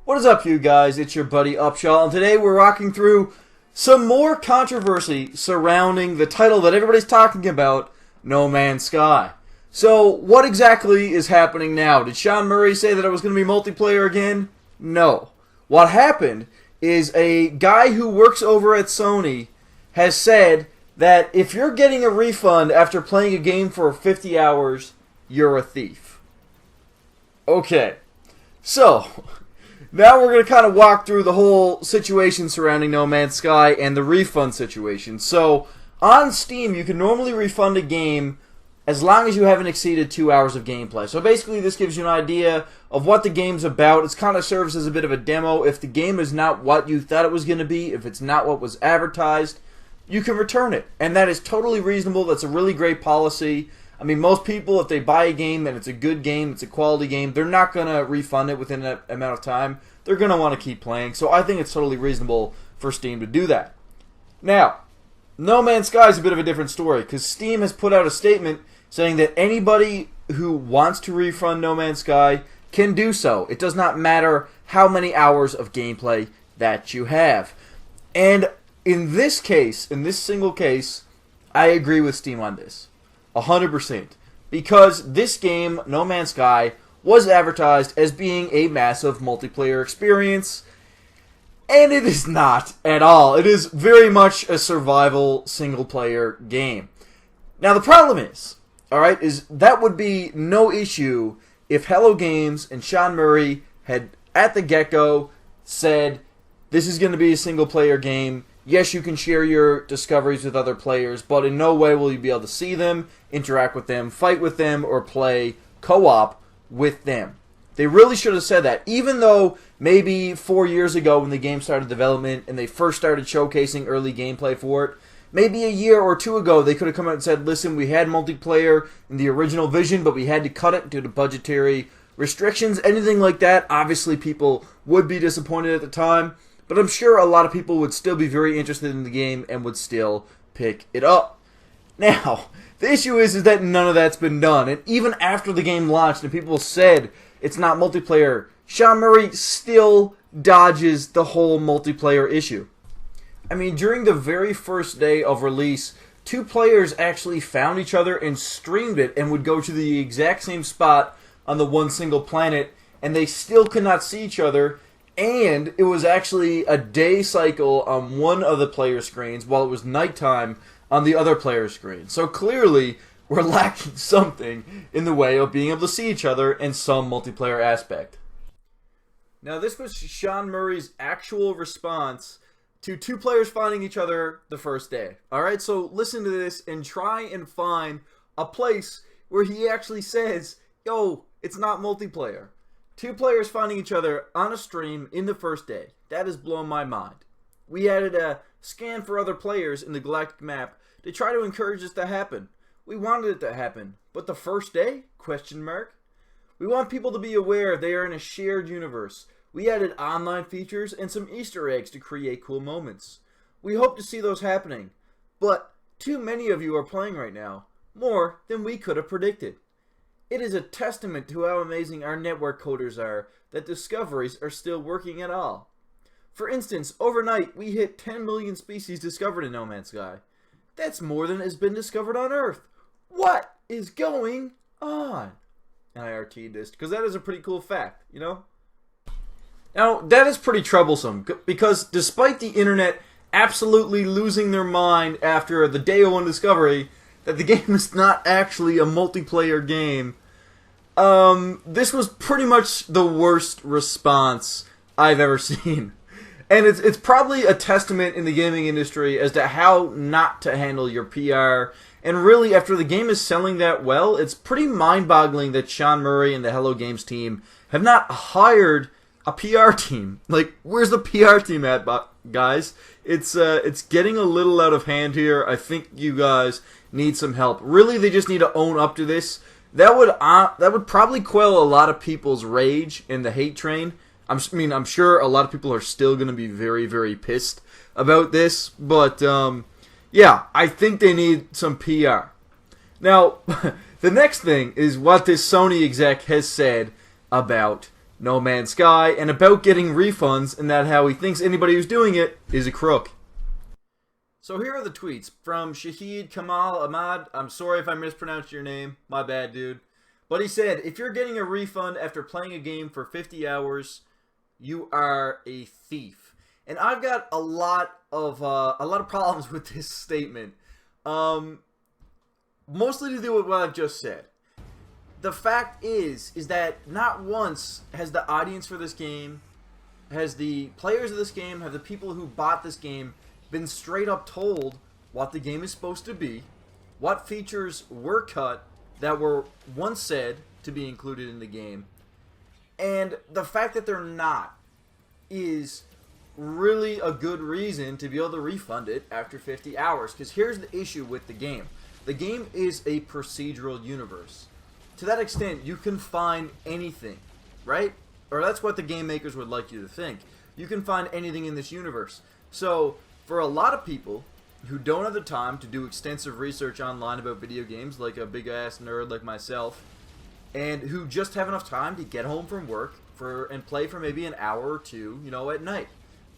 What is up, you guys? It's your buddy Upshall, and today we're rocking through some more controversy surrounding the title that everybody's talking about, No Man's Sky. So, what exactly is happening now? Did Sean Murray say that it was going to be multiplayer again? No. What happened is a guy who works over at Sony has said that if you're getting a refund after playing a game for 50 hours, you're a thief. Okay. So, now we're going to kind of walk through the whole situation surrounding No Man's Sky and the refund situation. So, on Steam, you can normally refund a game as long as you haven't exceeded 2 hours of gameplay. So basically, this gives you an idea of what the game's about. It kind of serves as a bit of a demo. If the game is not what you thought it was going to be, if it's not what was advertised, you can return it. And that is totally reasonable. That's a really great policy. I mean, most people, if they buy a game and it's a good game, it's a quality game, they're not going to refund it within that amount of time. They're going to want to keep playing. So I think it's totally reasonable for Steam to do that. Now, No Man's Sky is a bit of a different story because Steam has put out a statement saying that anybody who wants to refund No Man's Sky can do so. It does not matter how many hours of gameplay that you have. And in this case, in this single case, I agree with Steam on this. 100%. Because this game, No Man's Sky, was advertised as being a massive multiplayer experience, and it is not at all. It is very much a survival single-player game. Now, the problem is, alright, is that would be no issue if Hello Games and Sean Murray had, at the get-go, said, this is going to be a single-player game. Yes, you can share your discoveries with other players, but in no way will you be able to see them, interact with them, fight with them, or play co-op with them. They really should have said that. Even though maybe 4 years ago when the game started development and they first started showcasing early gameplay for it, maybe a year or two ago they could have come out and said, listen, we had multiplayer in the original vision, but we had to cut it due to budgetary restrictions, anything like that. Obviously people would be disappointed at the time. But I'm sure a lot of people would still be very interested in the game and would still pick it up. Now, the issue is that none of that's been done. And even after the game launched and people said it's not multiplayer, Sean Murray still dodges the whole multiplayer issue. I mean, during the very first day of release, two players actually found each other and streamed it and would go to the exact same spot on the one single planet, and they still could not see each other. And it was actually a day cycle on one of the player screens while it was nighttime on the other player screen. So clearly, we're lacking something in the way of being able to see each other in some multiplayer aspect. Now, this was Sean Murray's actual response to two players finding each other the first day. Alright, so listen to this and try and find a place where he actually says, yo, it's not multiplayer. Two players finding each other on a stream in the first day. That has blown my mind. We added a scan for other players in the galactic map to try to encourage this to happen. We wanted it to happen, but the first day? Question mark. We want people to be aware they are in a shared universe. We added online features and some Easter eggs to create cool moments. We hope to see those happening, but too many of you are playing right now, more than we could have predicted. It is a testament to how amazing our network coders are that discoveries are still working at all. For instance, overnight we hit 10 million species discovered in No Man's Sky. That's more than has been discovered on Earth. What is going on? And I RT'd this because that is a pretty cool fact, you know? Now, that is pretty troublesome because despite the internet absolutely losing their mind after the day one discovery that the game is not actually a multiplayer game, this was pretty much the worst response I've ever seen. And it's probably a testament in the gaming industry as to how not to handle your PR. And really, after the game is selling that well, it's pretty mind-boggling that Sean Murray and the Hello Games team have not hired a PR team. Like, where's the PR team at, guys? It's getting a little out of hand here. I think you guys need some help. Really, they just need to own up to this. That would probably quell a lot of people's rage in the hate train. I'm sure a lot of people are still going to be very, very pissed about this. But, yeah, I think they need some PR. Now, the next thing is what this Sony exec has said about No Man's Sky, and about getting refunds, and that how he thinks anybody who's doing it is a crook. So here are the tweets from Shahid Kamal Ahmad. I'm sorry if I mispronounced your name. My bad, dude. But he said, if you're getting a refund after playing a game for 50 hours, you are a thief. And I've got a lot of problems with this statement. Mostly to do with what I've just said. The fact is that not once has the audience for this game, has the players of this game, have the people who bought this game been straight up told what the game is supposed to be, what features were cut that were once said to be included in the game, and the fact that they're not is really a good reason to be able to refund it after 50 hours. Because here's the issue with the game. The game is a procedural universe. To that extent, you can find anything, right? Or that's what the game makers would like you to think. You can find anything in this universe. So, for a lot of people who don't have the time to do extensive research online about video games, like a big-ass nerd like myself, and who just have enough time to get home from work and play for maybe an hour or two, you know, at night.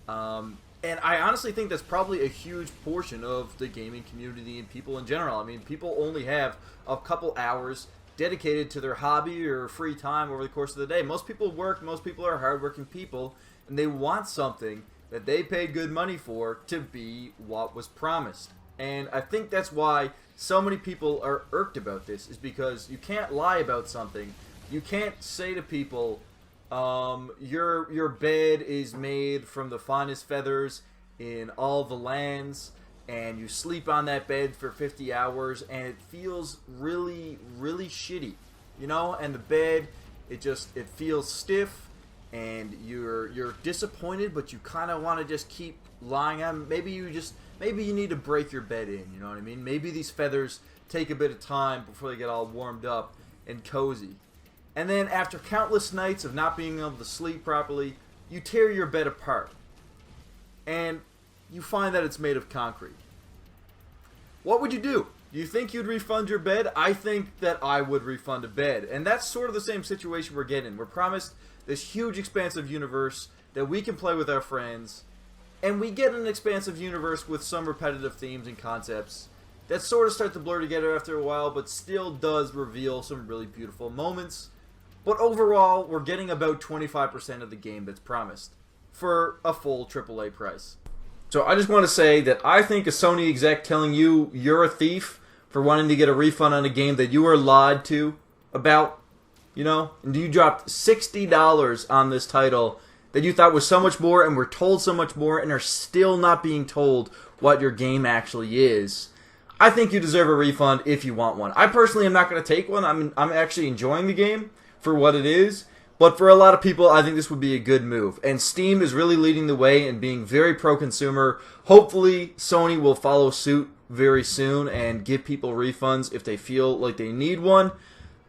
And I honestly think that's probably a huge portion of the gaming community and people in general. I mean, people only have a couple hours dedicated to their hobby or free time over the course of the day. Most people work, most people are hardworking people, and they want something that they paid good money for to be what was promised. And I think that's why so many people are irked about this, is because you can't lie about something. You can't say to people, your bed is made from the finest feathers in all the lands, and you sleep on that bed for 50 hours, and it feels really, really shitty, you know? And the bed, it feels stiff, and you're disappointed, but you kind of want to just keep lying on. Maybe you need to break your bed in, you know what I mean? Maybe these feathers take a bit of time before they get all warmed up and cozy. And then after countless nights of not being able to sleep properly, you tear your bed apart. And you find that it's made of concrete. What would you do? Do you think you'd refund your bed? I think that I would refund a bed. And that's sort of the same situation we're getting. We're promised this huge expansive universe that we can play with our friends. And we get an expansive universe with some repetitive themes and concepts that sort of start to blur together after a while, but still does reveal some really beautiful moments. But overall, we're getting about 25% of the game that's promised for a full AAA price. So I just want to say that I think a Sony exec telling you you're a thief for wanting to get a refund on a game that you were lied to about, you know, and you dropped $60 on this title that you thought was so much more and were told so much more and are still not being told what your game actually is. I think you deserve a refund if you want one. I personally am not going to take one. I'm actually enjoying the game for what it is, but for a lot of people, I think this would be a good move. And Steam is really leading the way and being very pro-consumer. Hopefully, Sony will follow suit very soon and give people refunds if they feel like they need one.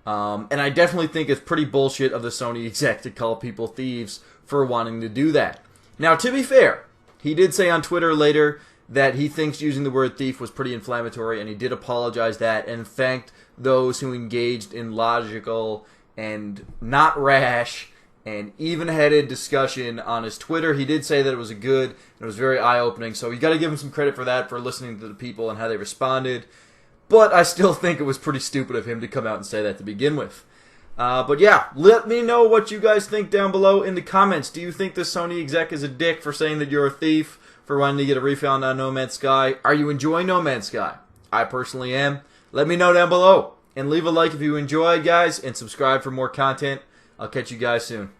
And I definitely think it's pretty bullshit of the Sony exec to call people thieves for wanting to do that. Now, to be fair, he did say on Twitter later that he thinks using the word thief was pretty inflammatory, and he did apologize that and thanked those who engaged in logical and not rash and even-headed discussion on his Twitter. He did say that it was good and it was very eye-opening, so you got to give him some credit for that, for listening to the people and how they responded. But I still think it was pretty stupid of him to come out and say that to begin with. But yeah, let me know what you guys think down below in the comments. Do you think the Sony exec is a dick for saying that you're a thief for wanting to get a refund on No Man's Sky? Are you enjoying No Man's Sky? I personally am. Let me know down below. And leave a like if you enjoyed, guys, and subscribe for more content. I'll catch you guys soon.